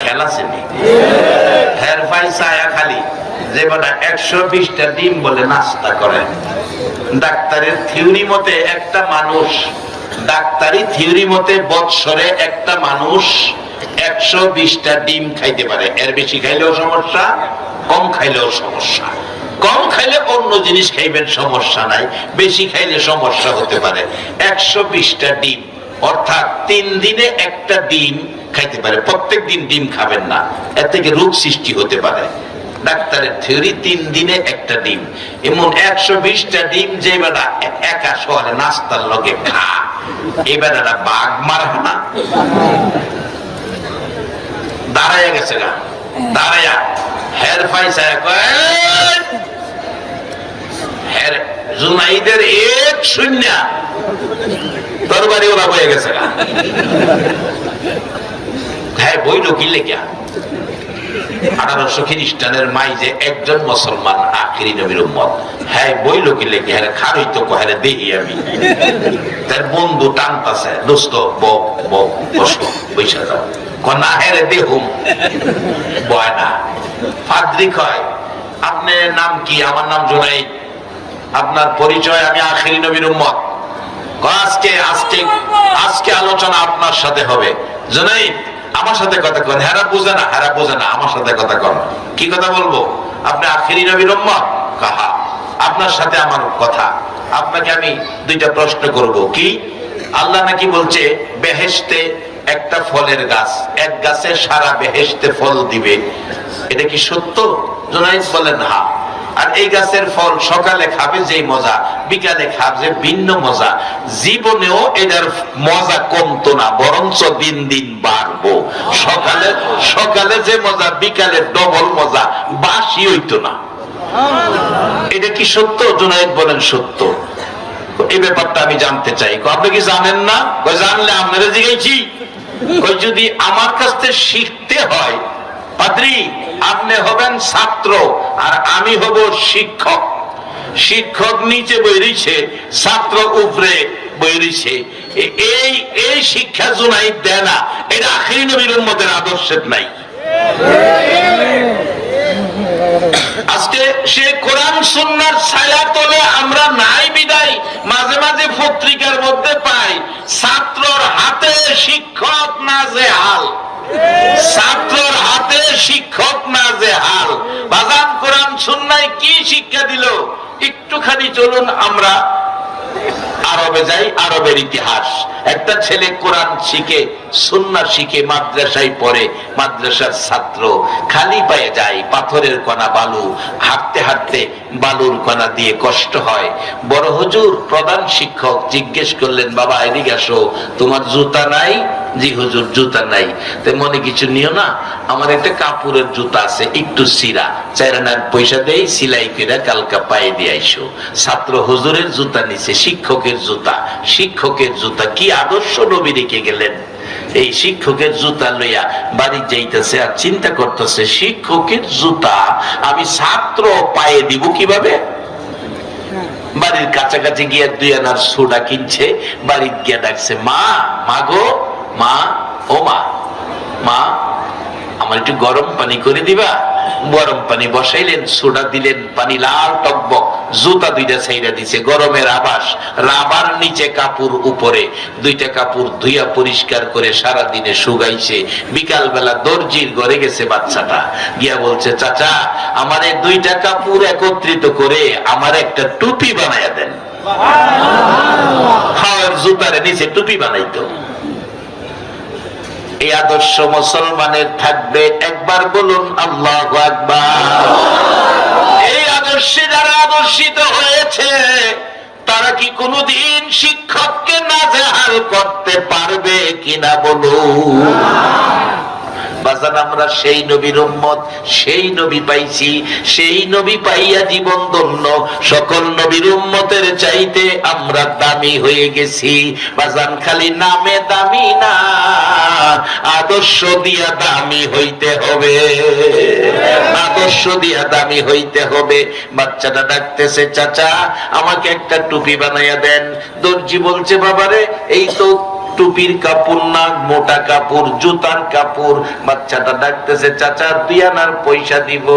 খেলা শ্রেণী হের পয়সায়া খালি যে বেটা 120টা ডিম বলে নাস্তা করে। ডাক্তারের থিওরি মতে একটা মানুষ, ডাক্তারি থিওরি মতে বৎসরে একটা মানুষ 120টা ডিম খাইতে পারে। এর বেশি খাইলেও সমস্যা, কম খাইলেও সমস্যা। কম খাইলে অন্য জিনিস খাইবেন, সমস্যা নাই। বেশি খাইলে সমস্যা হতে পারে। 120টা ডিম অর্থাৎ 3 দিনে একটা ডিম খাইতে পারে। প্রত্যেক দিন ডিম খাবেন না, এর থেকে রোগ সৃষ্টি হতে পারে। ডাক্তারের থিওরি 3 দিনে একটা ডিম। এমন 120টা ডিম যে বেটা একা শহরে নাস্তার লগে খা, এই বেটাটা বাঘ মারা না। দাঁড়াইয়া গেছে গা, দাঁড়াইয়া হের পয়সায় হের জুনাইদের 1-0 তরবারি ওরা বয়ে গেছে গা। হ্যাঁ বইল কি লেগা 1800 খ্রিস্টানের মাই যে একজন মুসলমান আখিরি নবীর উম্মত। হ্যাঁ বইল কি লেগে হ্যাঁ খারই তো কহেরে দেখি আমি। তার বন্ধু টানতাছে, দোস্ত বউ বউ বসো বৈশা যাও। না হেরে দেহুম বয় না। ফাদ্রি কয় আপনার নাম কি? আমার নাম জুনাইদ। আপনার পরিচয়? আমি আখিরি নবীর উম্মত। আজকে আজকে আজকে আলোচনা আপনার সাথে হবে। জুনাইদ আমার সাথে কথা কন। হেরা বুঝে না, হেরা বুঝে না, আমার সাথে কথা কন। কি কথা বলবো? আপনি আখিরি নবীর উম্মত? কাহা আপনার সাথে আমার কথা। আপনাকে আমি 2টা প্রশ্ন করব। কি? আল্লাহ নাকি বলছে বেহেশতে একটা ফলের গাছ, এক গাছে সারা বেহেশতে ফল দিবে, এটা কি সত্য? জুনাইদ বলেন হ্যাঁ। আর এই গাছের ফল সকালে খাবে যে মজা, বিকালে খাবে ভিন্ন মজা। জীবনেও এটার মজা কমতো না, বরঞ্চ দিন দিন বাড়বো। সকালে সকালে যে মজা, বিকালে ডবল মজা, বাসি হইতো না। এটা কি সত্য? জুনাইদ বলেন সত্য। এই ব্যাপারটা আমি জানতে চাই। আপনি কি জানেন না? জানলে আপনারা জিজ্ঞাসি। যদি আমার কাছ থেকে শিখতে হয়, পাদ্রী আপনি হবেন ছাত্র আর আমি হব শিক্ষক। শিক্ষক নিচে বইরিছে, ছাত্র উপরে বইরিছে। এই এই শিক্ষা জুনাইদ দেয় না। এটা আখিরি নবীর উম্মতের আদর্শের নাই। আজকে সে কোরআন সুন্নাহর ছায়া তলে আমরা নাই বিদায় মাঝে মাঝে পত্রিকার মধ্যে পাই ছাত্রর হাতে শিক্ষক নাজেহাল, ছাত্রর হাতে শিক্ষক নাজেহাল। বাজান কোরআন সুন্নাহয় কি শিক্ষা দিল? একটুখানি চলুন আমরা আরবে যাই। আরবের ইতিহাস। একটা ছেলে কোরআন শিখে, সুন্নাহ শিখে মাদ্রাসায় পড়ে। মাদ্রাসার ছাত্র খালি পায়ে যায়, পাথরের কণা বালু, হাঁটতে হাঁটতে বালুর কণা দিয়ে কষ্ট হয়। বড় হুজুর প্রধান শিক্ষক জিজ্ঞেস করলেন, বাবা এদিকে আসো, তোমার জুতা নাই? জি হুজুর জুতা নাই। তো মনে কিছু নিও না, আমার একটা কাপড়ের জুতা আছে, একটু সিরা, 4 আনার পয়সা দেই, সিলাই করে কালকা পায়ে দিয়ে আইসো। ছাত্র হুজুরের জুতা নিছে, শিক্ষকের জুতা। শিক্ষকের জুতা কি আদর্শ নবী রেখে গেলেন। এই শিক্ষকের জুতা লইয়া বাড়ি যাইতেছে আর চিন্তা করতেছে, শিক্ষকের জুতা আমি ছাত্র পায়ে দিব কিভাবে? বাড়ির কাছাকাছি গিয়ে 2 আনার সোডা কিনছে, বাড়ি গিয়ে ডাকছে, মা, মা গো, মা, ও মা, মা আমার একটু গরম পানি করে দিবা। গরম পানি বসাইলেন, সোডা দিলেন, পানি লাল টকবক। জুতা 2টা ছাইরা দিছে, গরমের আবাস। রাবার নিচে, কাপড় উপরে। 2টা কাপড় ধুইয়া পরিষ্কার করে সারা দিনে শুকাইছে। বিকাল বেলা দর্জির ঘরে গেছে বাচ্চাটা, গিয়া বলছে, চাচা আমার এই 2টা কাপড় একত্রিত করে আমার একটা টুপি বানাইয়া দেন। হাওয়ার জুতারে নিচে টুপি বানাইতো। এই আদর্শ মুসলমানের থাকবে। একবার বলুন আল্লাহু আকবার। এই আদর্শে যারা আদর্শিত হয়েছে তারা কি কোনদিন শিক্ষককে নাজেহাল করতে পারবে কিনা বলুন? বাজান আমরা সেই নবীর উম্মত, সেই নবী পাইছি, সেই নবী পাইয়া জীবন ধন্য। সকল নবীর উম্মতের চাইতে আমরা দামি হয়ে গেছি। বাজান খালি নামে দামি না, আদর্শ দিয়া দামি হইতে হবে। আদর্শ দিয়া দামি হইতে হবে। বাচ্চাটা ডাকতেছে, চাচা আমাকে একটা টুপি বানাইয়া দেন। দর্জি বলছে, বাবারে এই তো টুপির কাপড় না, মোটা কাপড়, জুতার কাপড়। বাচ্চাটা ডাকতেছে, চাচা 2 আনার পয়সা দিব,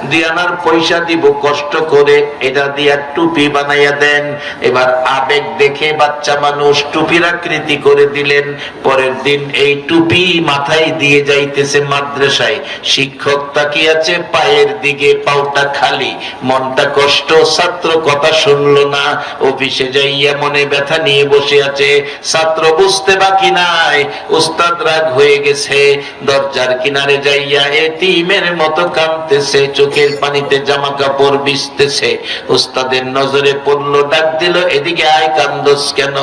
2 আনার পয়সা দিব, কষ্ট করে এটা দিয়া টুপি বানাইয়া দেন। এবার আবেগ দেখে বাচ্চা মানুষ টুপির আকৃতি করে দিলেন। পরের দিন এই টুপি মাথায় দিয়ে যাইতেছে মাদ্রাসায়। শিক্ষক তাকিয়ে আছে পায়ের দিকে, পাউটা খালি, মনটা কষ্ট, ছাত্র কথা শুনলো না। অফিসে যাইয়া মনে ব্যথা নিয়ে বসে আছে, ছাত্র বুঝতে বাকি নাই, উস্তাদ রাগ হয়ে গেছে। দরজার কিনারে যাইয়া এতিমের মতো কাঁদতেছে, চোখের পানিতে জামা কাপড় ভিজতেছে। উস্তাদের নজরে পড়লো, ডাক দিল, এদিকে আয়, কান্দোস কেন?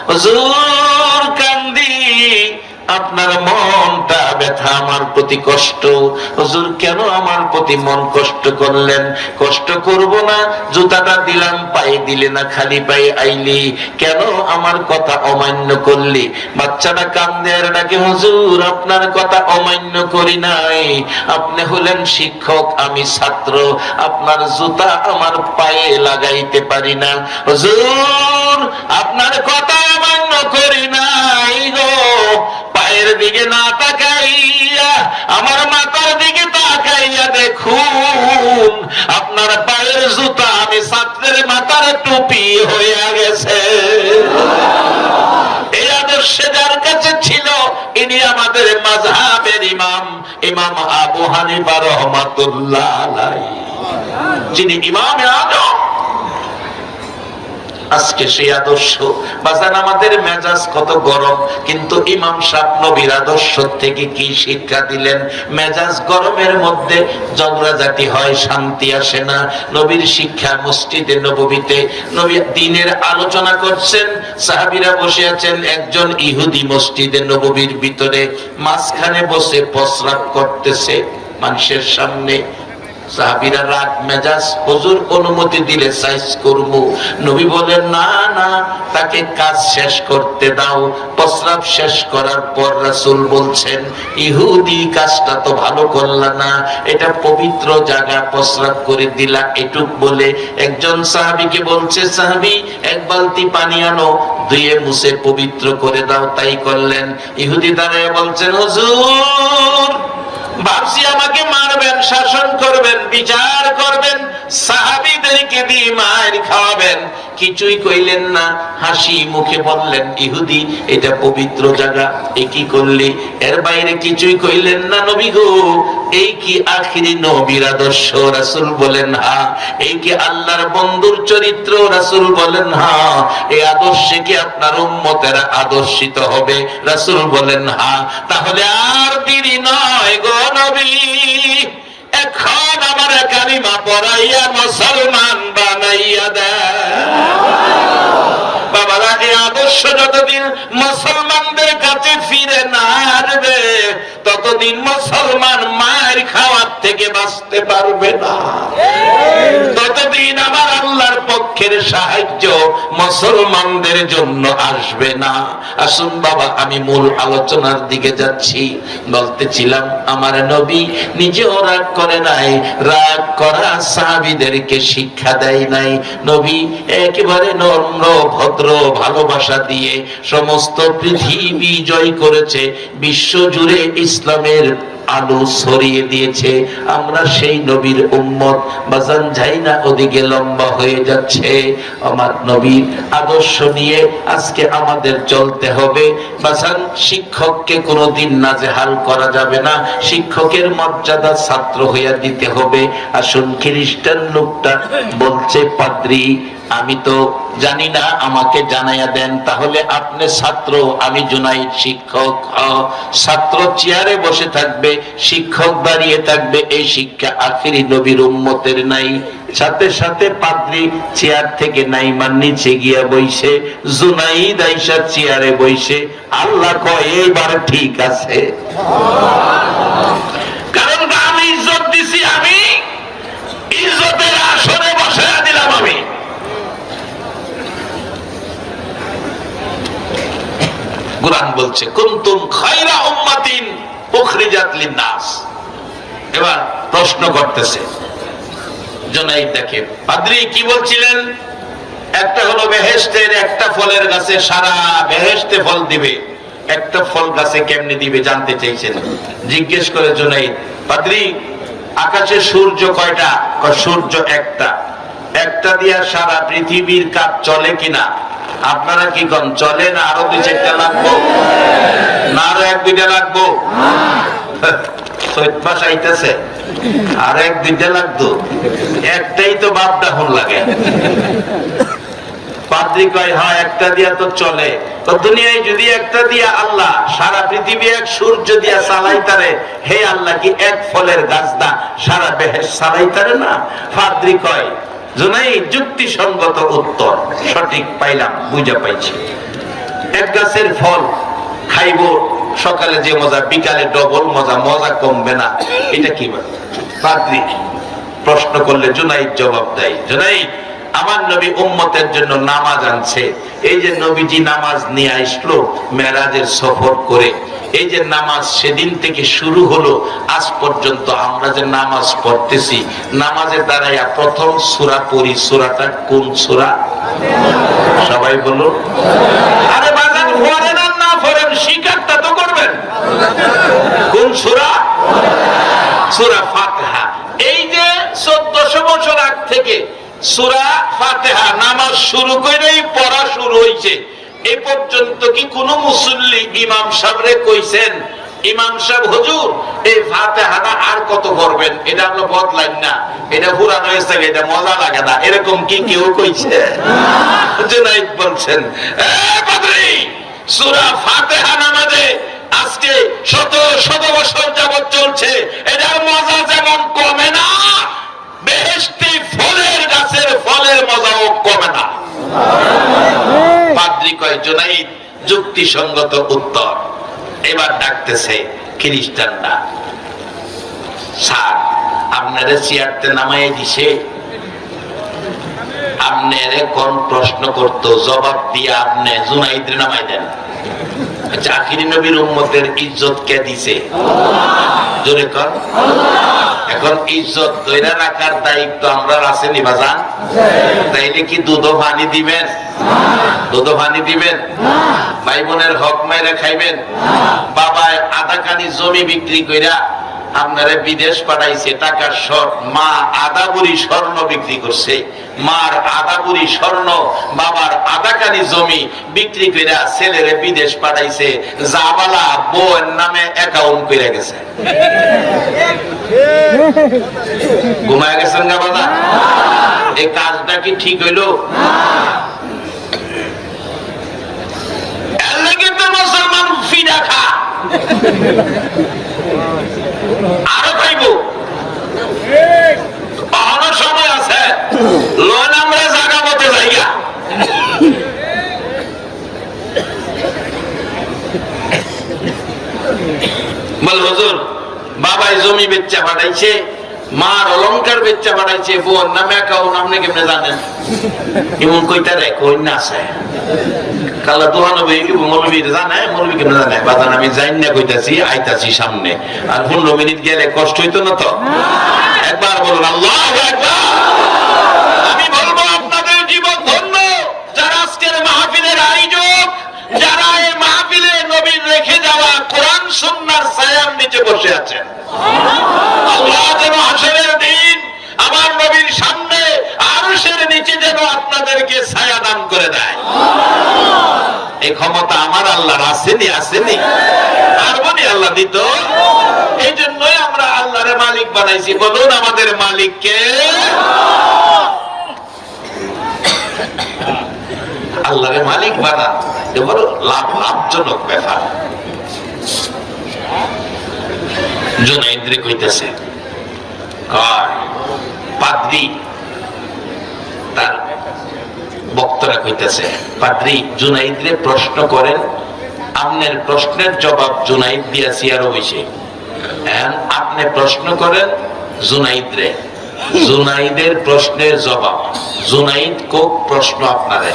হুজুর কান্দি, আপনার মনটা ব্যথা, আমার প্রতি কষ্ট। হুজুর কেন আমার প্রতি মন কষ্ট করলেন? কষ্ট করব না, জুতাটা দিলাম পায়ে দিলে না, খালি পায়ে আইলি, কেন আমার কথা অমান্য করলি? বাচ্চাটা কান্দে আর ডাকে, হুজুর আপনার কথা অমান্য করি নাই, আপনি হলেন শিক্ষক, আমি ছাত্র, আপনার জুতা আমার পায়ে লাগাইতে পারি না। হুজুর আপনার কথা অমান্য করি নাই গো, পায়ের দিকে না তাকাইয়া আমার মাথার দিকে তাকাইয়া দেখুন, আপনার পায়ের জুতা আমি ছাত্রের মাথার টুপি হয়ে গেছে। এই আদর্শে যার কাছে ছিল, ইনি আমাদের মাযহাবের ইমাম, ইমাম আবু হানিফা রাহমাতুল্লাহ আলাইহি, যিনি ইমামে আযম। আজকে সেই আদর্শ বাজান, আমাদের মেজাজ কত গরম, কিন্তু ইমাম সাহেব নবীর আদর্শ থেকে কি শিক্ষা দিলেন? মেজাজ গরমের মধ্যে ঝগড়াঝাটি হয়, শান্তি আসে না। নবীর শিক্ষা মসজিদে নববীতে নবী দ্বীনের আলোচনা করছেন, সাহাবীরা বসে আছেন। একজন ইহুদি মসজিদে নববীর ভিতরে মাঝখানে বসে প্রস্রাব করতেছে মানুষের সামনে। সাহাবীরা রাগ মেজাজ, হুজুর অনুমতি দিলে সাইজ করব। নবী বলেন, না না, তাকে কাজ শেষ করতে দাও। প্রস্রাব শেষ করার পর রাসূল বলছেন, ইহুদি কাজটা তো ভালো করলা না, এটা পবিত্র জায়গা, প্রস্রাব করে দিলা। এটুক বলে একজন সাহাবীকে বলছে, সাহাবী 1 বালতি পানি আনো, ধুয়ে মুছে পবিত্র করে দাও। তাই করলেন। ইহুদি দাঁড়ায় বলছেন, হুজুর ভাবছি আমাকে মারবেন, শাসন করবেন, বিচার করবেন, সাহাবীদেরকে দিয়ে মার খাওয়াবেন, কিছুই কইলেন না। হাসি মুখে বললেন, ইহুদি এটা পবিত্র জায়গা, এ কি করলি? এর বাইরে কিছুই কইলেন না। নবী গো, এই কি আখিরি নবীর আদর্শ? রাসূল বলেন, হ্যাঁ। এই কি আল্লাহর বন্ধুর চরিত্র? রাসূল বলেন, হ্যাঁ। এই আদর্শে কি আপনার উম্মতেরা আদর্শিত হবে? রাসূল বলেন, হ্যাঁ। তাহলে আর দেরি নয় গো নবী, এখন আমার কালিমা পড়াইয়া মুসলমান বানাইয়া দেন। বাবারা, এই আদর্শ যতদিন মুসলমানদের কাছে ফিরে না আসবে, ততদিন মুসলমান মায়ের খাওয়ার থেকে বাঁচতে পারবে না। ততদিন আমার আল্লাহর পক্ষের সাহায্য মুসলমানদের জন্য আসবে না। আসুন বাবা, আমি মূল আলোচনার দিকে যাচ্ছি। বলতেছিলাম, আমার নবী নিজেও রাগ করে নাই, রাগ করা সাহাবীদেরকে শিক্ষা দেয় নাই। নবী একেবারে নম্র ভদ্র ভালোবাসা দিয়ে সমস্ত পৃথিবী জয় করেছে, বিশ্ব জুড়ে ইসলামের আলো ছড়িয়ে দিয়েছে। আমরা সেই নবীর উম্মত। বাজান যাই না, ওদিকে লম্বা হয়ে যাচ্ছে। আমার নবীর আদর্শ নিয়ে আজকে আমাদের চলতে হবে। বাজান, শিক্ষককে কোনোদিন নাজেহাল করা যাবে না, শিক্ষকের মর্যাদা ছাত্র হইয়া দিতে হবে। আসুন, খ্রিস্টান লোকটা বলছে, পাদ্রী আমি তো জানি না, আমাকে জানাইয়া দেন। তাহলে আপনি ছাত্র, আমি জুনাইদ শিক্ষক। ছাত্র চেয়ারে বসে থাকবে, শিক্ষক দাঁড়িয়ে থাকবে, এই শিক্ষা আখিরি নবীর উম্মতের নাই। সাথে সাথে পাদ্রী চেয়ার থেকে নাইমার নিচে গিয়া বইছে, জুনাইদ আইসা চেয়ারে বইছে। আল্লাহ কয়, এইবার ঠিক আছে, কারণ আমি ইজ্জত দিছি, আমি ইজ্জতের আসরে বসে দিলাম। আমি কুরআন বলছে, কুনতুম খায়রা উম্মাতিন উখরিজাত লিন-নাস। এবার প্রশ্ন করতেছে জুনাইদ, দেখে পাদ্রী কি বলছিলেন? একটা হলো বেহেশতের একটা ফলের গাছে সারা বেহেশতে ফল দিবে, একটা ফল গাছে কেমনে দিবে জানতে চাইছেন। জিজ্ঞেস করে জুনাইদ, পাদ্রী আকাশে সূর্য কয়টা? সূর্য একটা। একটা দিয়া সারা পৃথিবীর কাজ চলে কিনা? আপনারা কি কন, চলে না আরো 2-4টা লাগবো? না আরো 1-2টা লাগবো? চৈত মাস আইতেছে, আর 1-2টা লাগতো? একটাই তো বাপ দাহন লাগে। পাদ্রী কয়, হ্যাঁ একটা দিয়া তো চলে। তো দুনিয়ায় যদি একটা দিয়া আল্লাহ সারা পৃথিবী এক সূর্য দিয়া চালাইতারে, হে আল্লাহ কি এক ফলের গাছ দা সারা বেহেশত চালাইতারে না? পাদ্রী কয়, জুনাইদ যুক্তিসঙ্গত উত্তর, সঠিক পাইলাম, বুঝা পাইছি। এক গাছের ফল খাইবো, সকালে যে মজা বিকালে ডবল মজা, মজা কমবে না, এটা কি? পাদ্রী প্রশ্ন করলে জুনাইদ জবাব দেয়, জুনাইদ আমার নবী উম্মতের জন্য নামাজ আনছে। এই যে নবীজি নামাজ নিয়ে আসলো মেরাজের সফর করে, এই যে নামাজ সেদিন থেকে শুরু হলো আজ পর্যন্ত আমরা যে নামাজ পড়তেছি, নামাজের দাঁড়াইয়া প্রথম সূরা পড়ি, সূরাটা কোন সূরা? সবাই বলো। আরে বাজান পড়েন আর না পড়েন, স্বীকারটা তো করবেন। কোন সূরা? সূরা ফাতিহা। এই যে 1400 বছর আগ থেকে সূরা ফাতিহা নামাজ শুরু করেই পড়া শুরু হইছে, এই পর্যন্ত কি কোন মুসল্লি ইমাম সাহেবরে কইছেন, ইমাম সাহেব হুজুর এই ফাতিহাটা আর কত পড়বেন? এটা আমরা বদলাইন না, এটা পুরানো হয়েছে, এটা মজা লাগে না, এরকম কি কেউ কইছে? জুনাইদ বলছেন, পাদ্রী সূরা ফাতিহা নামাজে আজকে শত শত বছর যাবত চলছে, এটার মজা যেমন কমে না, বেহেশতি ফলের গাছের ফলের মজাও কমে না। পাদ্রী কয়, জুনাইদ যুক্তিসঙ্গত উত্তর। এবার ডাকতেছে খ্রিস্টানরা, স্যার আপনারে চেয়ারতে নামাই দিছে, আপনারে কোন প্রশ্ন করতো, জবাব দিয়ে আপনি জুনাইদরে নামাই দেন। আখিরি নবীর উম্মতের ইজ্জত কে দিছে? জোরে কর। এখন ইজ্জত ধরে রাখার দায়িত্ব আমরা আসেনি বাজান? তাইলে কি দুধ পানি দিবেন? দুধ পানি দিবেন? ভাই বোনের হক মাইরা খাইবেন? বাবা আধা কানি জমি বিক্রি কইরা আপনারা বিদেশ পাঠাইছে টাকার শর্ট, মা আধা বুড়ি স্বর্ণ বিক্রি করছে, মার আধা বুড়ি স্বর্ণ বাবার আধা কানি জমি বিক্রি কইরা ছেলেরে বিদেশ পাঠাইছে, জাবালা বউয়ের নামে অ্যাকাউন্ট কইরা গেছে। ঘুমায় গেছেন না বাবা? এই কাজটা কি ঠিক হইলো? এর লাগি তো মুসলমান ফিডা খা, আরো খাইব, পাওয়ানো সময় আছে, লোন আমরা জায়গা মতো জায়গা। বল হুজুর বাবাই জমি বেচা পাঠাইছে, মার অলংকার বেচা পাঠাইছে, বোন নামে অ্যাকাউন্ট, আপনি কেমনে জানেন? এমন কইতা রে কই না আছে কালা দোহানো বই কি মৌলবী জানে? মৌলবী কেমনে জানে? বাজান আমি জানি না, কইতাছি আইতাছি সামনে, আর 15 মিনিট গেলে কষ্ট হইতো না তো? একবার বলুন আল্লাহু আকবার। আমি বলবো আপনাদের জীবন ধন্য যারা আজকের মাহফিলের আয়োজক, যারা এই মাহফিলে নবীর রেখে যাওয়া কোরআন সুন্নাহর ছায়ার নিচে বসে আছেন। আল্লাহ যেন হাসরের দিন আমার নবীর সামনে আরশের নিচে যেন আপনাদেরকে ছায়া দান করে দেয়। এই ক্ষমতা আমার আল্লাহর আসেনি? আসেনি? পারবনি আল্লাহ দিত? এই জন্যই আমরা আল্লাহরে মালিক বানাইছি। বলুন আমাদের মালিক কে? আল্লাহরে মালিক বানা বড় লাভজনক ব্যাপার। জুনাইদ কইতেছে, পাদ্রী তার বক্তরা কইতেছে, পাদ্রী জুনাইদরে প্রশ্ন করেন, আপনার প্রশ্নের জবাব জুনাইদ দিয়াছি আরো বেশি, আপনি প্রশ্ন করেন জুনাইদরে, জুনাইদের প্রশ্নের জবাব, জুনাইদ কোক প্রশ্ন আপনারে,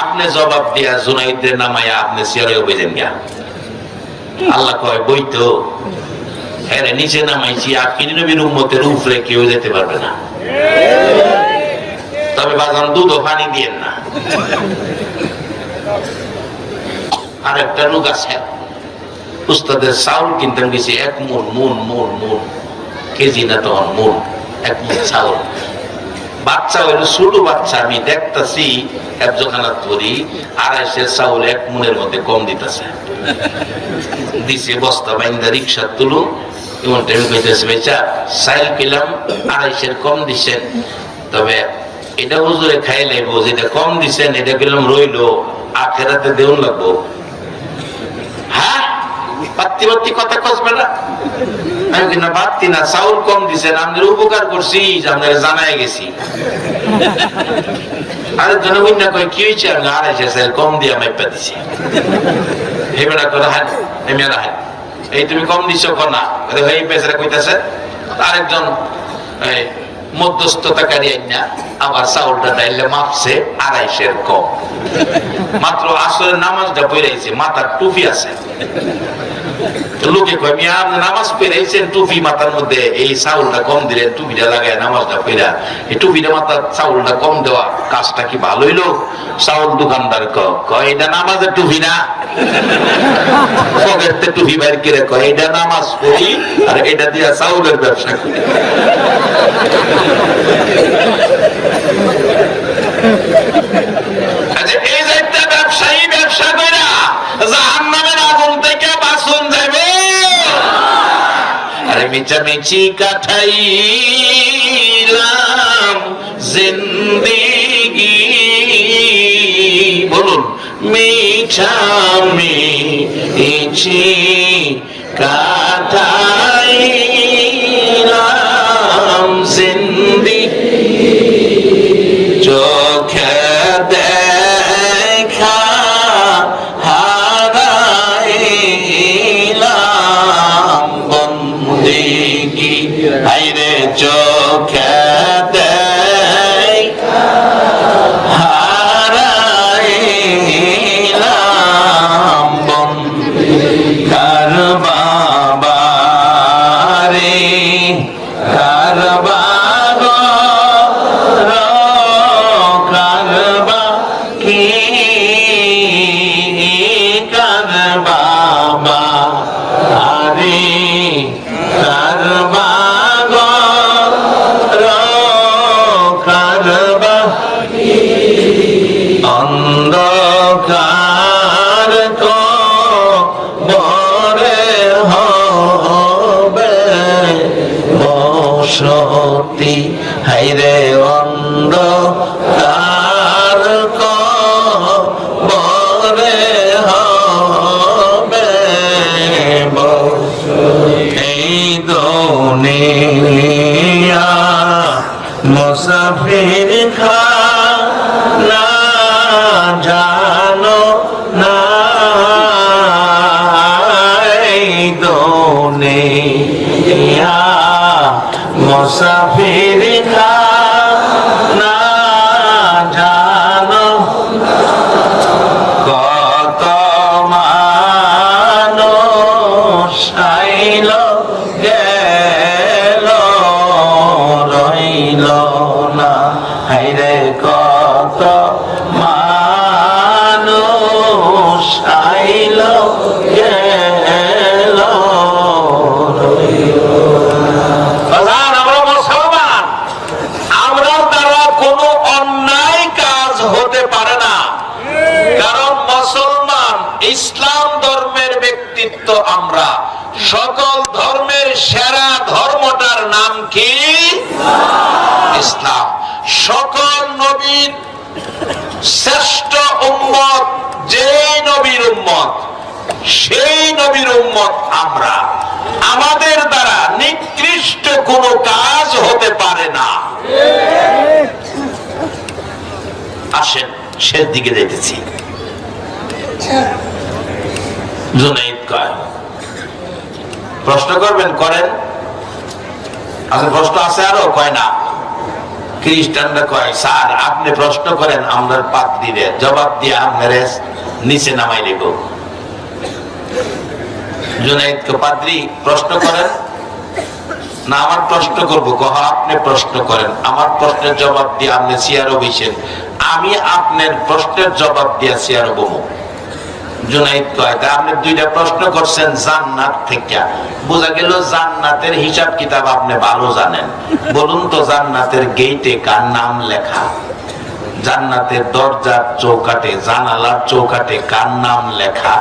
আপনি জবাব দিয়া জুনাইদরে নামাইয়া আপনি সিয়ারেও বেজেন গিয়া। আল্লাহ কয় বই তো হ্যাঁ নিচে নামাইছি, আখিরি নবীর উম্মতের উপরে কেউ যেতে পারবে না, তবে বাজান দুধ পানি দিয়েন না। আর একটা লোক আছে উস্তাদের চাউল কিনতে গেছি 1 মন কেজি না তখন মন, 1 মন চাউল। বাচ্চা হইল ছোট বাচ্চা, আমি দেখতেছি একজখানা ধরি 250 চাউল 1 মনের মধ্যে কম দিতেছে। দিছে বস্তা বাইন্দা রিক্সা তুলুন, এমন টাইম কইতেছে বেচা চাইল পেলাম 250 কম দিচ্ছেন, তবে এটা হুজুরে খাই লাগবো, যেটা কম দিচ্ছেন এটা পেলাম রইলো, আখেরাতে দেউন লাগবো। হ্যাঁ পাত্তি পাত্তি কথা কসবে না, আমি কিনা পাত্তি না, চাউল কম দিচ্ছেন, আমাদের উপকার করছি, আপনারা জানাই গেছি। আরেকজন কন্যা কয় কি হয়েছে, আমি 250 চাইল কম দিয়ে মাইপা দিছি। হেবেড়া করে হান এমনি রাখেন, এই তুমি কম দিচ্ছ না, এই পেছনে কইতেছে। আরেকজন মধ্যস্থতাকারী আইনা আবার চাউলটা ডাইলে মাপছে 250 কম, মাত্র আসরের নামাজটা পড়াইছে, মাথার টুপি আছে। লোকে কয় মিয়া আপনি নামাজ পড়াইছেন, টুপি মাথার মধ্যে, এই চাউলটা কম দিলেন, টুপিটা লাগায় নামাজটা পড়া, এই টুপিটা মাথার চাউলটা কম দেওয়া কাজটা কি ভালো হইলো? চাউল দোকানদার কয় এটা নামাজের টুপি না, পকেটে টুপি বাইর করে কয় এটা নামাজ পড়ি আর এটা দিয়া চাউলের ব্যবসা করি। আচ্ছা এই যে একটা ব্যবসায়ী ব্যবসা কইরা জাহান্নামের আগুন থেকে বাঁচুন যাবে, আরে মিচামিচি কাটাইলাম জিন্দেগি, বলুন মিছামিছি কাটাইলাম জিন্দেগি, চোখে দেখা হারাইলাম বন্দেগি, হায়রে চোখে দেখা হারাইলাম বন্দেগি, কার বাবা রে কার বাবা কারবা কি কার বাবা আরে কার বাবা কারবা অন্ধকার কো বরে হবে বসতি, হাইরে অন্ধকার কো বরে হবে এই দুনিয়া মুসাফির খানা জানো না, এই দুনিয়া মুসাফির খানা জানো, কত মানুষ আইল গেল রইল না, হাইরে কত মানুষ আইল গেল রইল না। আমরা মুসলমান, আমরা দ্বারা কোনো অন্যায় কাজ হতে পারে না, কারণ মুসলমান ইসলাম ধর্মের ব্যক্তিত্ব। আমরা সকল ধর্মের সেরা ধর্মটার নাম কি? ইসলাম। সকল নবীর শ্রেষ্ঠ উম্মত যে নবীর উম্মত, সেই নবীর উম্মত আমরা। আমাদের দ্বারা নিকৃষ্ট কোনো কাজ হতে পারে না। আসেন শেষ দিকে যেতেছি। জুনাইদ কয় প্রশ্ন করবেন, করেন। আসলে প্রশ্ন আছে আরো, কয় না। খ্রিস্টানরা কয় স্যার আপনি প্রশ্ন করেন, আমরা পাদ্রীরে জবাব দিয়ে আপনার নিচে নামাই দেব। জুনাইদকে পাদ্রী প্রশ্ন করেন না, আমার প্রশ্ন করবো। কহ আপনি প্রশ্ন করেন, আমার প্রশ্নের জবাব দিয়ে আপনি চেয়ারও বসেন, আমি আপনার প্রশ্নের জবাব দিয়ে চেয়ারও বমু। জুনাইদ কয়, আপনি দুইটা প্রশ্ন করছেন জান্নাত থেকে, বোঝা গেল জান্নাতের হিসাব কিতাব আপনি ভালো জানেন। বলুন তো জান্নাতের গেটে কার নাম লেখা? জান্নাতের দরজার চৌকাটে, জানালার চৌকাটে কার নাম লেখা?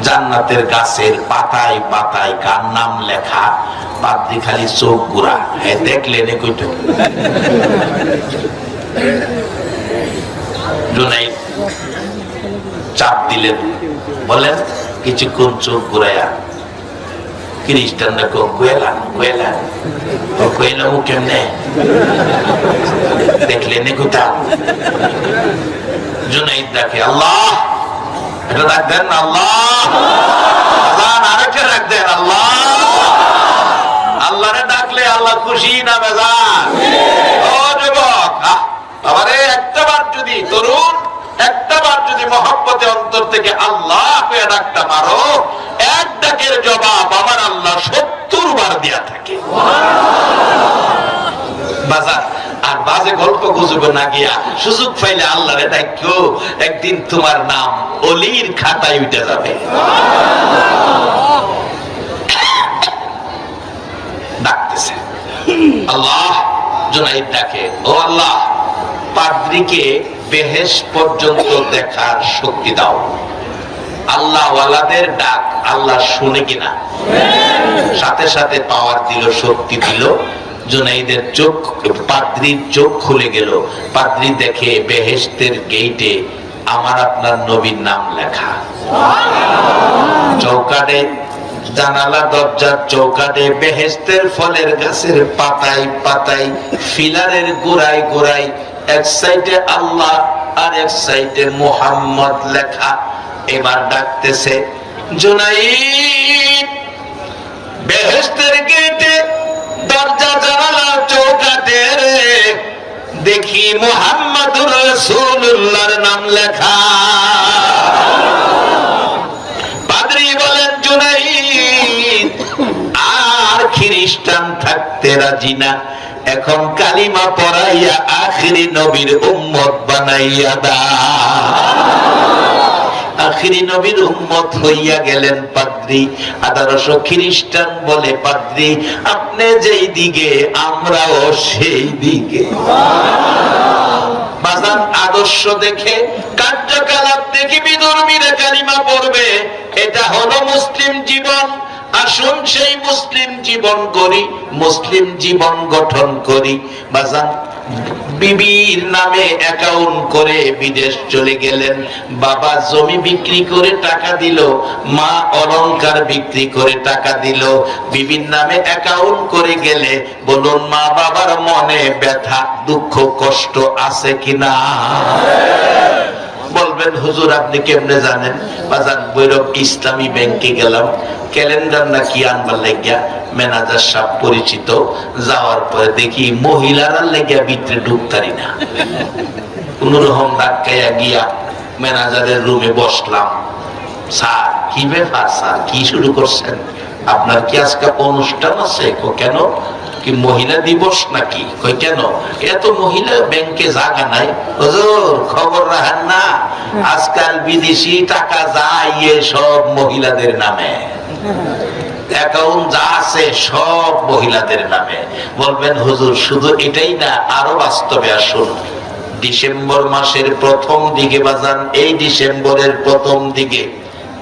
জান্নাতের গাছের পাতায় পাতায় কার নাম লেখা? পাদ্রি খালি চোখ গুড়া, দেখলেন কইতো। জুনাইদ চাপ দিলেন, বলেন কিছুক্ষণ চোখ ঘুরাইয়া খ্রিস্টানরা কইলাম কেমনে দেখলেন কোথাও? জুনাইদ ডাকে আল্লাহ, এটা ডাক দেন আল্লাহ, আরেকটা ডাক দেন আল্লাহ। আল্লাহরে ডাকলে আল্লাহ খুশি না বেজার? ও যুবক, আবারে একটা বার যদি তরুণ, একটা বার যদি মহব্বতে অন্তর থেকে আল্লাহ হয়ে ডাকটা মারো, এক ডাকের জবাব আমার আল্লাহ 70 বার দিয়া থাকে। বাজার আর বাজে গল্প গুজবে না গিয়া সুযোগ পাইলে আল্লাহরে ডাকো, একদিন তোমার নাম অলির খাতায় উঠে যাবে। ডাকতেছে আল্লাহ, জুনাইদ ডাকে, ও আল্লাহ, পাদ্রীকে বেহেশত পর্যন্ত দেখার শক্তি দাও। আল্লাহ ওয়ালাদের ডাক আল্লাহ শুনে কিনা? সাথে সাথে পাওয়ার দিল, শক্তি দিল। জুনাইদের চোখ, পাদ্রীর চোখ খুলে গেল। পাদ্রী দেখে বেহেশতের গেটে আমার আপনার নবীর নাম লেখা। চৌকাটে, জানালা দরজার চৌকাটে, বেহেশতের ফলের গাছের পাতায় পাতায়, ফিলারের গোড়ায় গোড়ায় এক সাইডে আল্লাহ আর এক সাইডে মুহাম্মদ লেখা। এবার ডাকতেছে জুনাইদ, বেহেশতের গেটে দরজা জানালা চৌকাটে দেখি মুহাম্মাদুর রাসূলুল্লাহর নাম লেখা। পাদ্রী বলেন জুনাইদ আর খ্রিস্টান থাকতে রাজি না, এখন কালিমা পড়াইয়া আখিরি নবীর উম্মত বানাইয়া দা। আখিরি নবীর উম্মত হইয়া গেলেন পাদ্রী। আদর্শ খ্রিস্টান বলে, পাদ্রী আপনি যেই দিকে আমরাও সেই দিকে। বাজান আদর্শ দেখে, কার্যকলাপ দেখে বিধর্মীরা কালিমা পড়বে, এটা হলো মুসলিম জীবন। আসুন সেই মুসলিম জীবন করি, মুসলিম জীবন গঠন করি। বাজান বিবির নামে অ্যাকাউন্ট করে বিদেশ চলে গেলেন, বাবা জমি বিক্রি করে টাকা দিল, মা অলংকার বিক্রি করে টাকা দিল, বিবির নামে অ্যাকাউন্ট করে গেলে বলুন মা বাবার মনে ব্যথা, দুঃখ, কষ্ট আছে কিনা? বলবেন হুজুর আপনি কেমনে জানেন? বাজার বৈরব ইসলামী ব্যাংকে গেলাম, ক্যালেন্ডার না কি আনবার লেগিয়া ম্যানেজার সাহেব পরিচিত, যাওয়ার পরে দেখি মহিলারা লেগিয়া ভিতরে ঢুকতারি না। কোন রকম ধাক্কাইয়া গিয়া ম্যানেজারের রুমে বসলাম। স্যার কি ব্যাপার স্যার, কি শুরু করছেন? আপনার কি আজকে অনুষ্ঠান আছে? কেন, কি মহিলা দিবস নাকি? কই কেন? এত মহিলা ব্যাংকে জায়গা নাই। হুজুর খবর রাখেন না, আজকাল বিদেশি টাকা যায় সব মহিলাদের নামে, অ্যাকাউন্ট যা আছে সব মহিলাদের নামে। বলবেন হুজুর শুধু এটাই না, আরো বাস্তবে আসুন। ডিসেম্বর মাসের প্রথম দিকে, বাজান এই ডিসেম্বরের প্রথম দিকে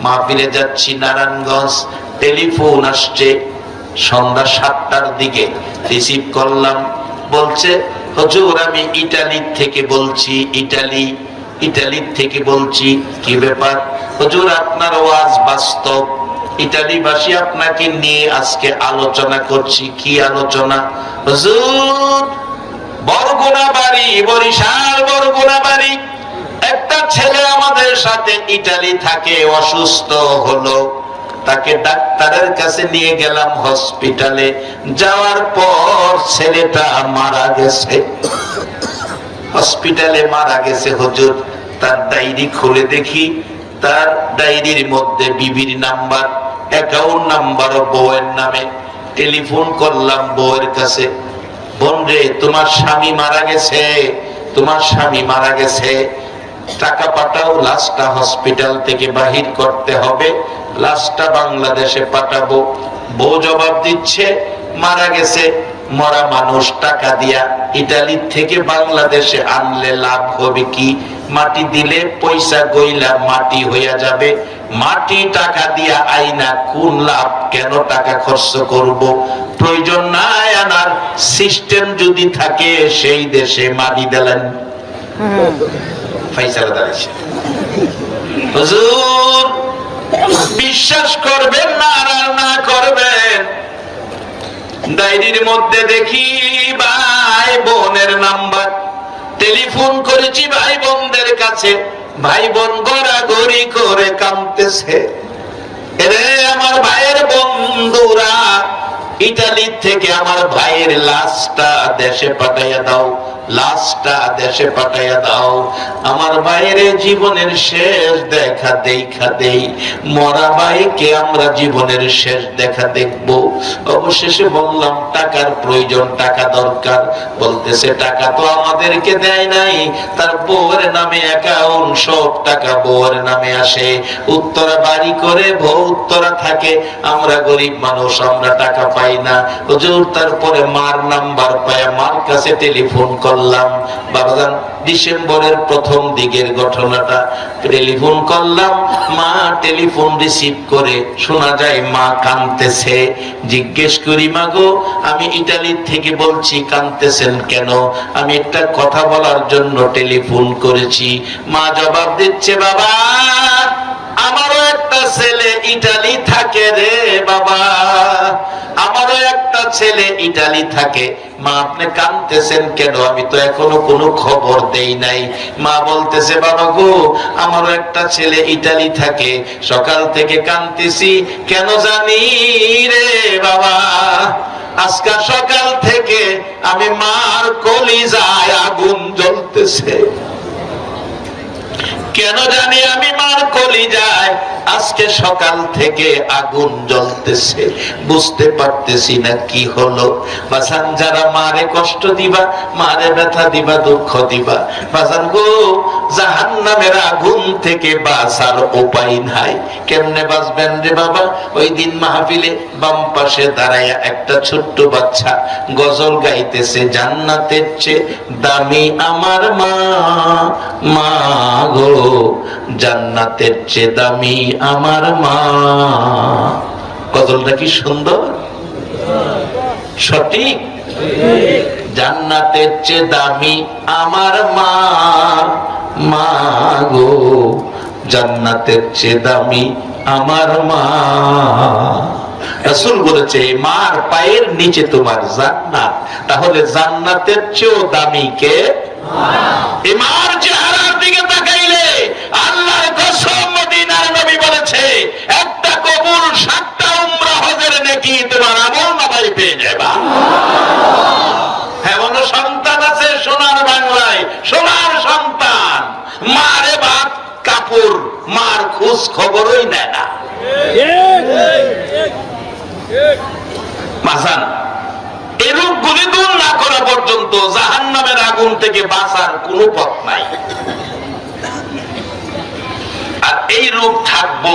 মাহফিলে যাচ্ছি নারায়ণগঞ্জ, টেলিফোন আসছে সন্ধ্যা 7টার দিকে, রিসিভ করলাম। বলছে হুজুর আমি ইটালি থেকে বলছি, ইটালি থেকে বলছি। কি ব্যাপার? হুজুর আপনার ওয়াজ বাস্তব, ইটালিবাসী আপনাকে নিয়ে আজকে আলোচনা করছি। কি আলোচনা? হুজুর বরগুনা বাড়ি, বরিশাল বরগুনা বাড়ি, একটা ছেলে আমাদের সাথে ইটালি থাকে, অসুস্থ হলো, তাকে ডাক্তারের কাছে নিয়ে গেলাম হসপিটালে। যাওয়ার পর ছেলেটা মারা গেছে, হসপিটালে মারা গেছে। হুজুর তার ডায়েরি খুলে দেখি, তার ডায়েরির মধ্যে বিবির নাম্বার, অ্যাকাউন্ট নাম্বার ও বউয়ের নামে। টেলিফোন করলাম বউয়ের কাছে, বোন রে তোমার স্বামী মারা গেছে, তোমার স্বামী মারা গেছে। টাকা পাঠাও, লাশটা হসপিটাল থেকে বাহির করতে হবে, লাশটা বাংলাদেশে পাঠাবো। বউ জবাব দিচ্ছে, মারা গেছে, মরা মানুষ টাকা দিয়া ইটালি থেকে বাংলাদেশে আনলে লাভ হবে কি? মাটি দিলে পয়সা গইলা মাটি হইয়া যাবে, মাটি টাকা দিয়া আইনা কোন লাভ? কেন টাকা খরচ করব? প্রয়োজন নাই আনার, সিস্টেম যদি থাকে সেই দেশে মাটি দিলেন। ফাইসালা দাঁড়িয়েছে। হুজুর বিশ্বাস করবেন না আর না করবেন, ডায়েরির মধ্যে দেখি ভাই বোনের নাম্বার, টেলিফোন করেছি ভাই বোনদের কাছে, ভাই বোন গড়াগড়ি করে কাঁদতেছে, এরে আমার ভাইয়ের বন্ধুরা, ইটালি থেকে আমার ভাইয়ের লাশটা দেশে পাঠাইয়া দাও, লাশটা দেশে পাঠাইয়া দাও। আমার ভাইয়ের জীবনের শেষ দেখা দেখা দেই, মরা ভাইকে আমরা জীবনের শেষ দেখা দেখব। অবশেষে বললাম টাকার প্রয়োজন, টাকা দরকার। বলতেছে টাকা তো আমাদেরকে দেয় নাই, তার বউয়ের নামে অ্যাকাউন্ট, সব টাকা বউয়ের নামে আসে, উত্তরা বাড়ি করে বউ উত্তরা থাকে, আমরা গরিব মানুষ, আমরা টাকা পাই না। হুজুর তারপরে মার নাম্বার পায়, মার কাছে টেলিফোন করলাম। বাবাজান ডিসেম্বরের প্রথম দিকের ঘটনাটা, টেলিফোন করলাম, মা টেলিফোন রিসিভ করে শোনা যায় মা কাঁদতেছে। জিজ্ঞেস করি, মা গো আমি ইটালি থেকে বলছি, কাঁদতেছেন কেন? আমি একটা কথা বলার জন্য টেলিফোন করেছি। মা জবাব দিচ্ছে, বাবা আমারও একটা ছেলে ইটালি থাকে রে বাবা, আমারও একটা ছেলে ইটালি থাকে। মা আপনি কাঁদতেছেন কেন? আমি তো এখনো কোনো খবর দেই নাই। মা বলতেছে, বাবা গো আমারও একটা ছেলে ইটালি থাকে, সকাল থেকে কাঁদতেছি, কেন জানি রে বাবা, আজকে সকাল থেকে আমি মার কলিজায় আগুন জ্বলতেছে, কেন জানি আমি মার কলিজায় আজকে সকাল থেকে আগুন জ্বলতেছে, বুঝতে পারতেছি না কি হলো। বাসান যারা মারে কষ্ট দিবা, মারে ব্যথা দিবা, দুঃখ দিবা, বাসান গো জাহান্নামের আগুন থেকে বাঁচার উপায় নাই। কেমনে বাঁচবেন রে বাবা? ওই দিন মাহফিলে বাম পাশে দাঁড়ায়া একটা ছোট্ট বাচ্চা গজল গাইতেছে, জান্নাতের চেয়ে দামি আমার মা, মা গো জান্নাতের চেয়ে দামি আমার মা। গজলটা কি সুন্দর, সঠিক? জান্নাতের চেয়ে দামি আমার মা, মা গো জান্নাতের চেয়ে দামি আমার মা। রাসূল বলেছে মার পায়ের নিচে তোমার জান্নাত, তাহলে জান্নাতের চেয়েও দামি কে? এই মার চেহারার দিকে তাকাইলে আল্লাহর কসম মদিনার নবী বলেছে একটা কবুল 7টা উমরা হজের নেকি তোমার আমলনামায় পেয়ে যাবা। এমন সন্তান আছে সোনার বাংলায়, সোনার সন্তান, মারে ভাত কাপড়, মার খোঁজ খবরই নেয় না। মাসান এই রোগগুলি দূর না করা পর্যন্ত জাহান্নামের আগুন থেকে বাঁচার কোন পথ নাই। আর এই রোগ থাকবো,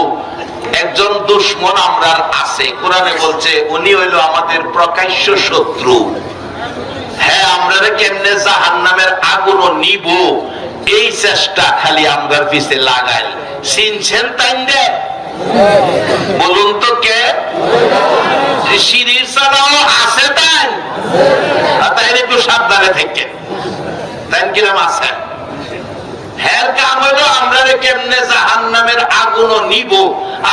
একজন দুশমন আমরা আছে, কোরআনে বলছে উনি হইল আমাদের প্রকাশ্য শত্রু। হ্যাঁ, আমরা কেমনে জাহান্নামের আগুনও নিব এই চেষ্টা খালি আমরা পিছে লাগাই। চিনছেন তাই দে? বলুন তো কে? সিঁড়ির চালাও আছে তাই? তাই একটু সাবধানে থেকে তাই কিরম আছে। হ্যাঁ, কাম হইলো আমরা কেমনে জাহান্নামের আগুনও নিব,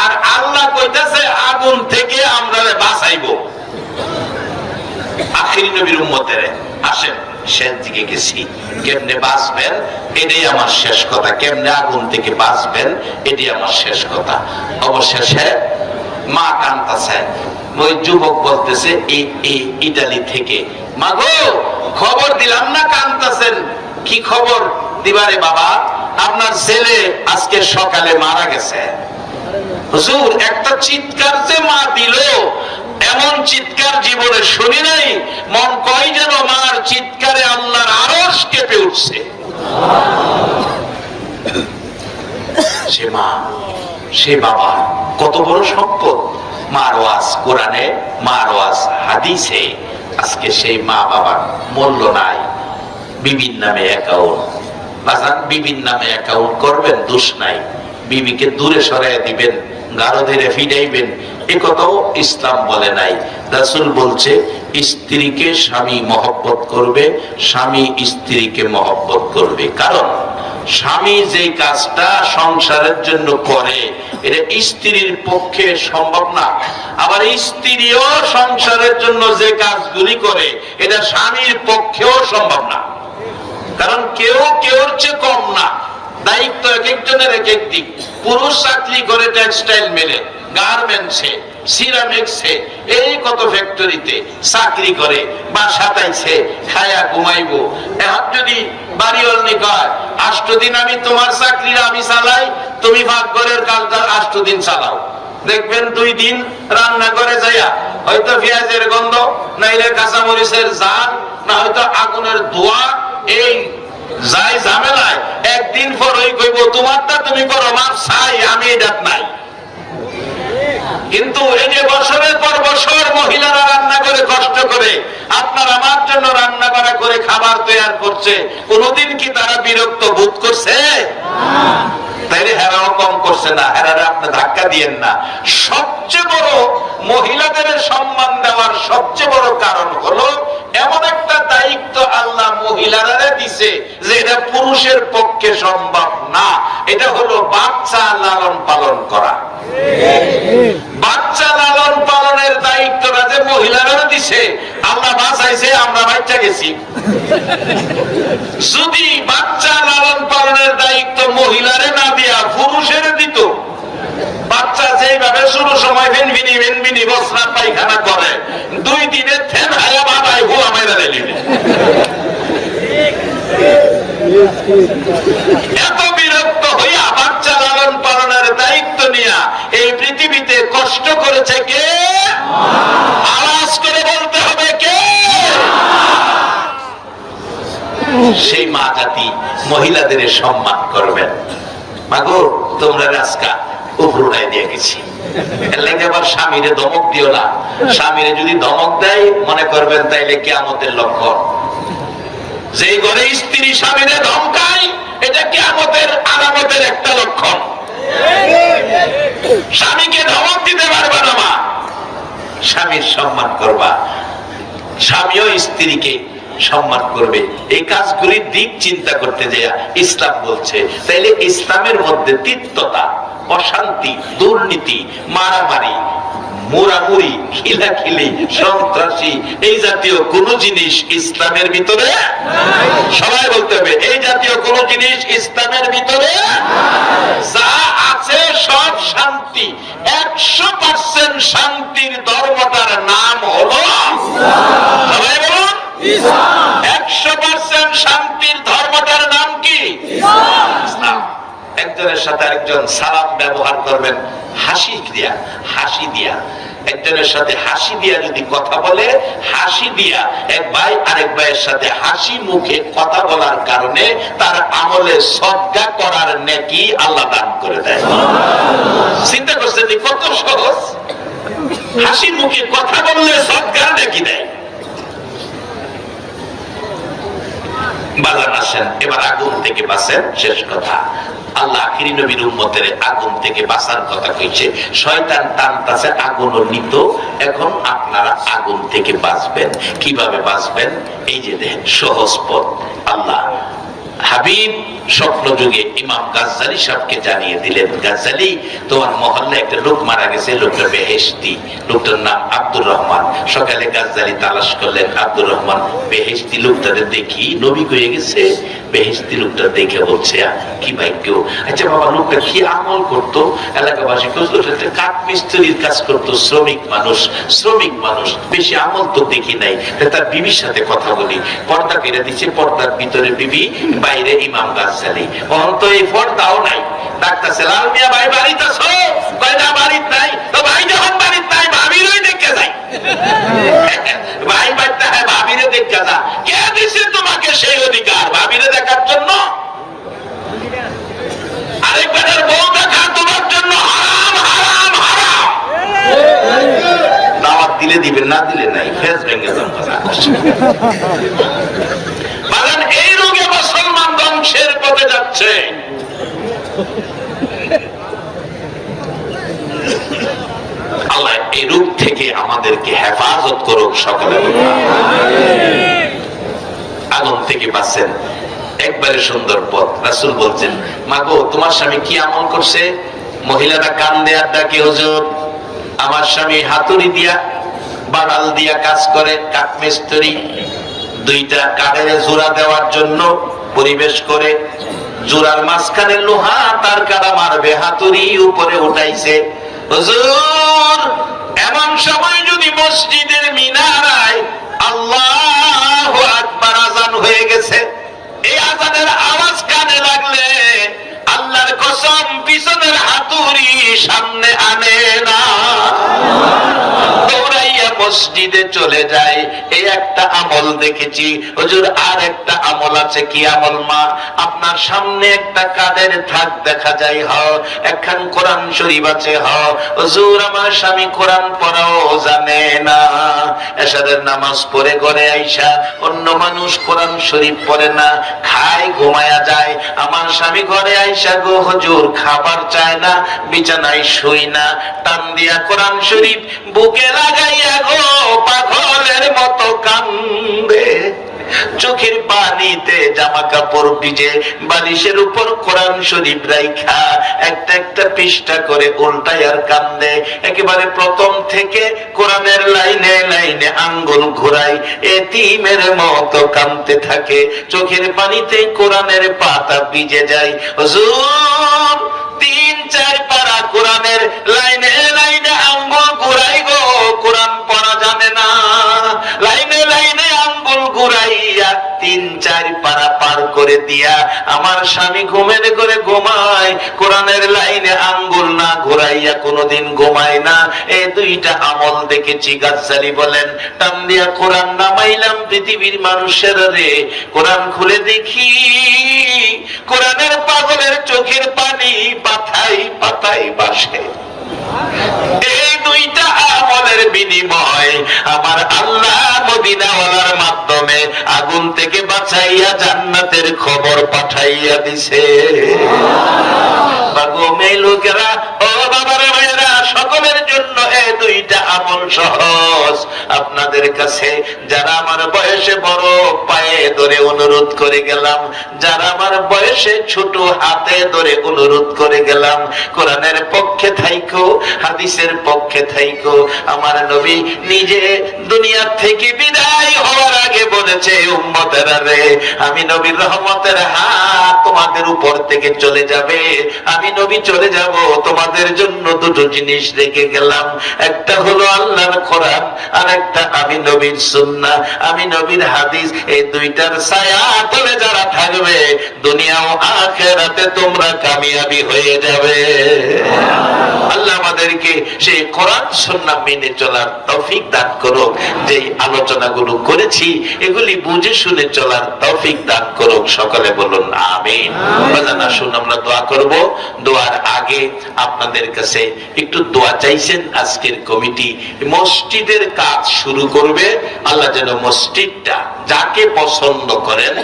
আর আল্লাহ কইতাছে আগুন থেকে আমরা বাঁচাইবো। আখিরি নবীর উম্মতের আসেন শেষ দিকে গেছি, কেমনে বাঁচবেন এটাই আমার শেষ কথা, কেমনে আগুন থেকে বাঁচবেন এটাই আমার শেষ কথা। অবশেষে মা কান্তাছে, ওই যুবক বলতেছে ইটালি থেকে, মা গো খবর দিলাম না, কান্তাছেন কি খবর দিবারে বাবা? আপনার ছেলে আজকে সকালে মারা গেছে। হুজুর একটা চিৎকার যে মা দিল, এমন চিৎকার জীবনে শুনি নাই। মন কয় যেন মার চিৎকারে আল্লাহর আরশ কেঁপে উঠছে। সে মা, সে বাবা, কত বড় সম্পদ। মার ওয়াজ কোরআনে, মার ওয়াজ হাদিসে। আজকে সেই মা বাবার মূল্য নাই। বিবির নামে অ্যাকাউন্ট, বাজান বিবির নামে অ্যাকাউন্ট করবেন, দোষ নাই। বিবিকে দূরে সরাই দিবেন, গাঢ় ধীরে ফিরাইবেন, এ কথাও ইসলাম বলে নাই। রাসূল বলছে স্ত্রীকে স্বামী মহব্বত করবে, স্বামী স্ত্রীকে মহব্বত করবে। কারণ স্বামী যে কাজটা সংসারের জন্য করে এটা স্ত্রীর পক্ষে সম্ভব না। আবার স্ত্রীও সংসারের জন্য যে কাজগুলি করে এটা স্বামীর পক্ষেও সম্ভব না। কারণ কেউ কেউর চেয়ে কম না, দায়িত্ব এক একজনের এক এক দিক। পুরুষ চাকরি করে টেক্সটাইল মিলে, গার্মেন্টসে, সিরামিক্সে, এই কত ফ্যাক্টরিতে চাকরি করে, বা সাতাইছে খায়া ঘুমাইবো। এখন যদি বাড়িওয়াল নিকয় 8 দিন আমি তোমার চাকরিটা আমি চালাই, তুমি ভাগ্যের কাজটা 8 দিন চালাও, দেখবেন 2 দিন রান্না করে যাইয়া হয়তো পেঁয়াজের গন্ধ, নাইলে কাঁচামরিচের ঝাল, না হয়তো আগুনের ধোঁয়া, এই যাই ঝামেলায় একদিন পর ওই কইব তোমারটা তুমি করো, মাপ চাই আমি এটা নাই। কিন্তু এই যে বছরের পর বছর মহিলারা রান্না করে কষ্ট করে আপনার আমার জন্য রান্না করা করে খাবার তৈরি করছে, কোনদিন কি তারা বিরক্ত বোধ করছে? তাইলে হেরাও কম করছে না, হেরারে আপনি ধাক্কা দিয়েন না। সবচেয়ে বড় মহিলাদের সম্মান দেওয়ার সবচেয়ে বড় কারণ হলো এমন একটা দায়িত্ব আল্লাহ মহিলারা দিছে যে এটা পুরুষের পক্ষে সম্ভব না। এটা হলো বাচ্চা লালন পালন করা। বাচ্চা লালন পালনের দায়িত্বটা যে মহিলারা দিছে, আল্লাহ বাঁচাইছে, আমরা বাচ্চা গেছি। যদি বাচ্চা লালন পালনের দায়িত্ব মহিলারে না দিয়া পুরুষের দিত, বাচ্চা যেভাবে শুরু সময় ভেনভিনি ভেনভিনি বস্ত্রা পায়খানা করে, 2 দিনে থেন হায়া বাবাই হুয়া মাইরা দিলেন। এত বিরক্ত হইয়া বাচ্চা লালন পালনের দায়িত্ব নিয়া এই পৃথিবীতে কষ্ট করেছে কে? আওয়াজ করে বলতে হবে কে? সেই মা জাতি মহিলাদের সম্মান করবেন। মাগো তোমরা রাজকা উপরুড়াই দিয়ে গেছি, আবার স্বামীরে ধমক দিও না। স্বামীরে যদি ধমক দেয় মনে করবেন তাইলে কিয়ামতের লক্ষণ। যে ঘরে স্ত্রী স্বামীরে ধমকায় এটা কিয়ামতের আলামতের একটা লক্ষণ। স্বামীকে ধমক দিতে পারবা না মা, স্বামীর সম্মান করবা, স্বামীও স্ত্রীকে সম্মান করবে। এই কাজগুলির দিক চিন্তা করতে যায় ইসলাম বলছে। তাইলে ইসলামের মধ্যে তিক্ততা, অশান্তি, দুর্নীতি, মারামারি, মোরামুরি, খিলাখিলি, সন্ত্রাসী এই জাতীয় কোন জিনিস ইসলামের ভিতরে, সবাই বলতে হবে এই জাতীয় কোন জিনিস ইসলামের ভিতরে যা আছে সব শান্তি। 100% শান্তির ধর্মটার নাম হলো, সবাই বলুন 100% শান্তির ধর্মটার নাম কি? ইসলাম। একজনের সাথে আরেকজন সালাম ব্যবহার করবেন হাসি দিয়া, হাসি দিয়া। একজনের সাথে হাসি দিয়া যদি কথা বলে, হাসি দিয়া এক ভাই আরেক ভাইয়ের সাথে হাসি মুখে কথা বলার কারণে তার আমলে সদকা করার নেকি আল্লাহ দান করে দেয়। চিন্তা করছেন কত সহজ? হাসি মুখে কথা বললে সদকার নেকি দেয়। বাজান আসেন এবার আগুন থেকে বাঁচেন। শেষ কথা, আল্লাহ আখিরি নবীর উম্মতের আগুন থেকে বাঁচার কথা কইছে। শয়তান টানতাছে আগুন নিত, এখন আপনারা আগুন থেকে বাঁচবেন। কিভাবে বাঁচবেন? এই যে দেখেন সহজ পথ। আল্লাহ হাবিব স্বপ্ন যুগে ইমাম গাজ্জালি সাহেবকে জানিয়ে দিলেন, গাজ্জালি তোমার মহল্লা একটা লোক মারা গেছে, লোকটা বেহেশতি, লোকটার নাম আব্দুর রহমান। সকালে গাজ্জালি তালাশ করলেন আব্দুর রহমান বেহেশতি লোকটাদের দেখি নবী কয়ে গেছে। বেহেশতি লোকটা দেখে বলছে কি ভাগ্য। আচ্ছা বাবা লোকটা কি আমল করতো? এলাকাবাসী কাঠ মিস্ত্রির কাজ করতো, শ্রমিক মানুষ, শ্রমিক মানুষ, বেশি আমল তো দেখি নাই। তার বিবির সাথে কথা বলি, পর্দা কেটে দিচ্ছে, পর্দার ভিতরে বিবি, বাইরে ইমাম গাজ্জালি। অন্ত এই পর্দাও নাই। ডাক্তার লাল মিয়া ভাই বাড়িতে আছো? না বাড়িতে নাই। তো ভাই যখন বাড়িতে নাই ভাবিরই দেখে যাই। ভাই বাড়িতে হ্যাঁ ভাবিরে দেখে যা। কে দিছে তোমাকে সেই অধিকার ভাবিরে দেখার জন্য? আরেকবার বউ কারণ এই রোগে মুসলমান ধ্বংসের পথে যাচ্ছে। আল্লাহ এই রোগ থেকে আমাদেরকে হেফাজত করুক সকলে। আগুন থেকে বাঁচেন, একবারে সুন্দর পথ। রাসূল বলছেন, মাগো তোমার স্বামী কি আমল করছে? মহিলারা কান দেয়ার ডাকে, হুজুর আমার স্বামী হাতুড়ি দিয়া বাড়াল দিয়া কাজ করে, কাঠমিস্ত্রি, দুইটা কাঠের জোড়া দেওয়ার জন্য পরিবেশ করে, জোড়ার মাঝখানে লোহা তার কাটা মারবে, হাতুড়ি উপরে উঠাইছে। হুজুর এমন সময় যদি মসজিদের মিনারায় আল্লাহু আকবার আযান হয়ে গেছে, এই আযানের আওয়াজ কানে লাগলে আল্লাহর কসম পিছনের হাতুড়ি সামনে আনে না, দৌড়াইয়া মসজিদে চলে যায়। এই একটা আমল দেখেছি। হুজুর আর একটা আমল আছে। কি আমল মা? আপনার সামনে একটা কাদের থাক দেখা যায়, হ একখান কোরআন শরীফ আছে, হ হুজুর আমার স্বামী কোরআন পড়াও জানে না, এশারের নামাজ পড়ে ঘরে আইসা অন্য মানুষ কোরআন শরীফ পড়ে না, খায় ঘুমায়া যায়, আমার স্বামী ঘরে আইসা গো হুজুর খাবার চায় না, বিছানায় শুই না, টান দিয়া কোরআন শরীফ বুকে লাগাইয়া গো পাগলের মতো কান্দে, চোখের পানিতে জামা কাপড় ভিজে বালিশের উপর কোরআন শরীফ রাইখা একটা একটা পৃষ্ঠা করে উল্টায় আর কান্দে। একেবারে প্রথম থেকে কোরআনের লাইনে লাইনে আঙ্গুল ঘুরাই এতিমের মতো কাঁদতে থাকে, চোখের পানিতে কোরআনের পাতা ভিজে যায়। হুজুর ৩-৪ পারা কোরআনের লাইনে লাইনে আঙ্গুল ঘুরাই গো, কোরআন পড়া জানে না, লাইনে লাইনে আঙ্গুল ঘুরাইয়া ৩-৪ পারা পার করে দিয়া আমার স্বামী ঘুমের করে ঘুমায়, কোরআনের লাইনে আঙ্গুল না ঘুরাইয়া কোনোদিন ঘুমায় না। এই দুইটা আমল দেখেছি। গাজ্জালি বলেন, টান দিয়া কোরআন নামাইলাম পৃথিবীর মানুষের রে, কোরআন খুলে দেখি কোরআনের পাগলের চোখের পানি পাতায় পাতায় বাসে। এই দুইটা আমলের বিনিময় আমার আল্লাহ মদিনাওয়ালার মাধ্যমে আগুন থেকে বাঁচাইয়া জান্নাতের খবর পাঠাইয়া দিছে। বাগো মেয়ে লোকেরা, ও বাবার ভাইয়েরা, সকলের জন্য এই দুইটা আমল সহজ। আপনাদের কাছে যারা আমার বয়সে বড় পায়ে ধরে অনুরোধ করে গেলাম, যারা আমার বয়সে ছোট হাতে ধরে অনুরোধ করে গেলাম, কোরআনের পক্ষে থাইকো, হাদিসের পক্ষে থাইকো। আমার নবী নিজে দুনিয়া থেকে বিদায় হওয়ার আগে বলেছে, উম্মতেরা রে, আমি নবীর রহমতের হাত তোমাদের উপর থেকে চলে যাবে, আমি নবী চলে যাব, তোমাদের জন্য দুটো জিনিস রেখে গেলাম, একটা হলো আল্লাহর কোরআন, আর একটা আমি নবীর সুন্নাহ, আমি নবীর হাদিস। এই দুইটার ছায়া তলে যারা থাকবে দুনিয়া ও আখিরাতে তোমরা কামিয়াবি হয়ে যাবে। আল্লাহ আমাদেরকে সেই কোরআন সুন্নাহ মেনে চলার তৌফিক দান করুক। যে আলোচনাগুলো করেছি এগুলি বুঝে শুনে চলার তৌফিক দান করুক। সকলে বলুন আমিন। বাজান আসুন আমরা দোয়া করব। দোয়ার আগে আপনাদের কাছে একটু দোয়া চাইছেন। আজকের কমিটি মসজিদের কাজ শুরু করবে, আল্লাহ যেন মসজিদটা যাকে পছন্দ করেন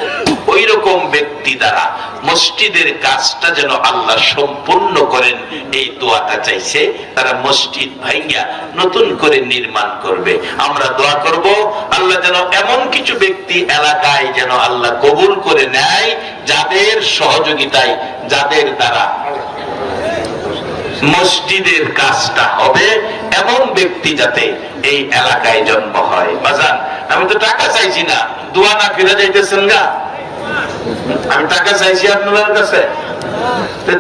ওই রকম ব্যক্তি দ্বারা মসজিদের কাজটা যেন আল্লাহ সম্পূর্ণ করেন, এই দোয়াটা চাইছে। তারা মসজিদ ভাঙ্গা নতুন করে নির্মাণ করবে। আমরা দোয়া করব আল্লাহ যেন এমন কিছু ব্যক্তি এলাকায় যেন আল্লাহ কবুল করে নেয়, যাদের সহযোগিতায়, যাদের দ্বারা মসজিদের কাজটা হবে, এমন ব্যক্তি যাতে এই এলাকায় জন্ম হয়। বাজান আমি তো টাকা চাইছি না, দোয়া না ফিরে যাইতেছেন গা। আমি টাকা চাইছি আপনাদের কাছে,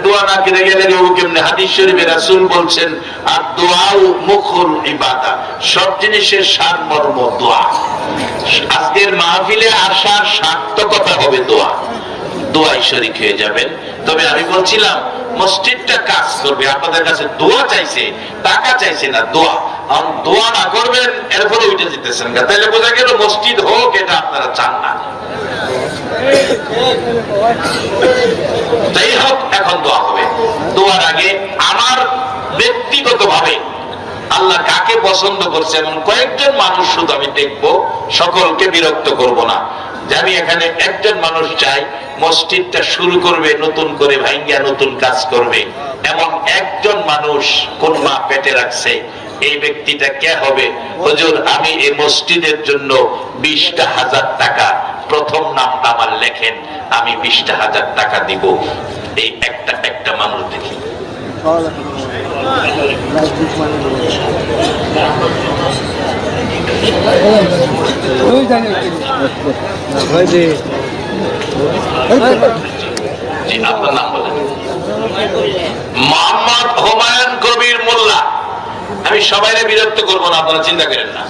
দোয়া না ফিরে গেলে কেমনে? হাদিস শরীফে রাসূল বলছেন, আর দোয়াও মুখুল ইবাদা, সব জিনিসের সারমর্ম দোয়া। আজকের মাহফিলে আসার সার্থকতা হবে দোয়া। দোয়াই শরীক হয়ে যাবেন। তবে আমি বলছিলাম মসজিদটা কাজ করবে, আপনাদের কাছে দোয়া চাইছে, টাকা চাইছে না, দোয়া। দোয়া না করবেন এরপরে উঠে যেতেছেন, তাহলে বোঝা গেল মসজিদ হোক এটা আপনারা চান না। যাই হোক, এখন দোয়া হবে। দোয়ার আগে আমার ব্যক্তিগত ভাবে আল্লাহ কাকে পছন্দ করছে এমন কয়েকজন মানুষ শুধু আমি দেখবো, সকলকে বিরক্ত করব না। যে আমি এখানে একজন মানুষ চাই মসজিদটা শুরু করবে নতুন করে, ভাঙ্গিয়া নতুন কাজ করবে, এমন একজন মানুষ কোন মা পেটে রাখছে, এই ব্যক্তিটা কে হবে? হুজুর আমি এই মসজিদের জন্য 20,000 টাকা, প্রথম নামটা আমার লেখেন, আমি 20,000 টাকা দিব। এই একটা মানুষ দেখি। জি, আপনার নাম বলেন। মোহাম্মদ হুমায়ুন কবির মোল্লা। আমি সবাইকে বিরক্ত করবো না, আপনারা চিন্তা করেন না।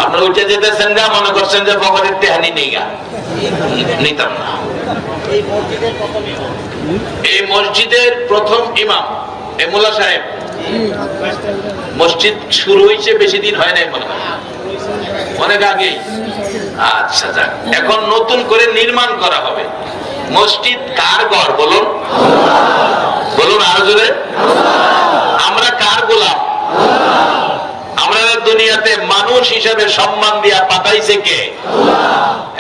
আপনারা উঠে যেতেছেন গা, মনে করছেন যে পকেটের টেহানি নেই গা, নিতাম না। এই মসজিদের প্রথম ইমাম এই মোল্লা সাহেব। মসজিদ শুরু হয়েছে বেশি দিন হয় নাই মনে হয়, অনেক আগেই। আচ্ছা যাক, এখন নতুন করে নির্মাণ করা হবে। মসজিদ কার ঘর বলুন? বলুন আরো জোরে। আমরা কার গোলাম? আমরা দুনিয়াতে মানুষ হিসাবে সম্মান দিয়া পাঠাইছে কে?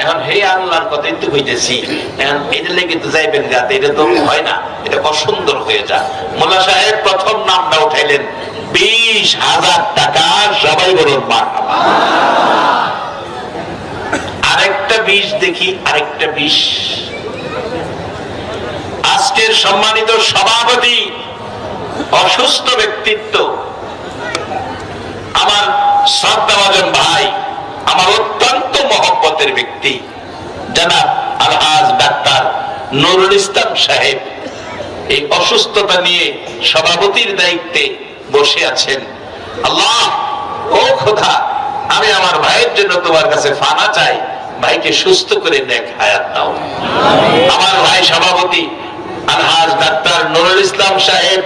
এখন হে আল্লাহর কথাই তো কইতেছি, এখন এটা লেগে তো যাইবেন গাতে, এটা তো হয় না, এটা অসুন্দর হয়ে যা। মোল্লা সাহেব প্রথম নামটা উঠাইলেন, 20,000 টাকা। সবাই বলুন মারহাবা। আরেকটা 20 দেখি, আরেকটা 20। আজকের সম্মানিত সভাপতি, অসুস্থ ব্যক্তিত্ব, আমার শ্রদ্ধাভাজন ভাই, আমার অত্যন্ত মহব্বতের ব্যক্তি জনাব আলহাজ ডাক্তার নুরুল ইসলাম সাহেব এই অসুস্থতা নিয়ে সভাপতির দায়িত্বে বসে আছেন। আল্লাহ, ও খোদা, আমি আমার ভাইয়ের জন্য তোমার কাছে ফানা চাই, ভাইকে সুস্থ করে নেক হায়াত দাও। আমার ভাই সভাপতি আলহাজ ডাক্তার নুরুল ইসলাম সাহেব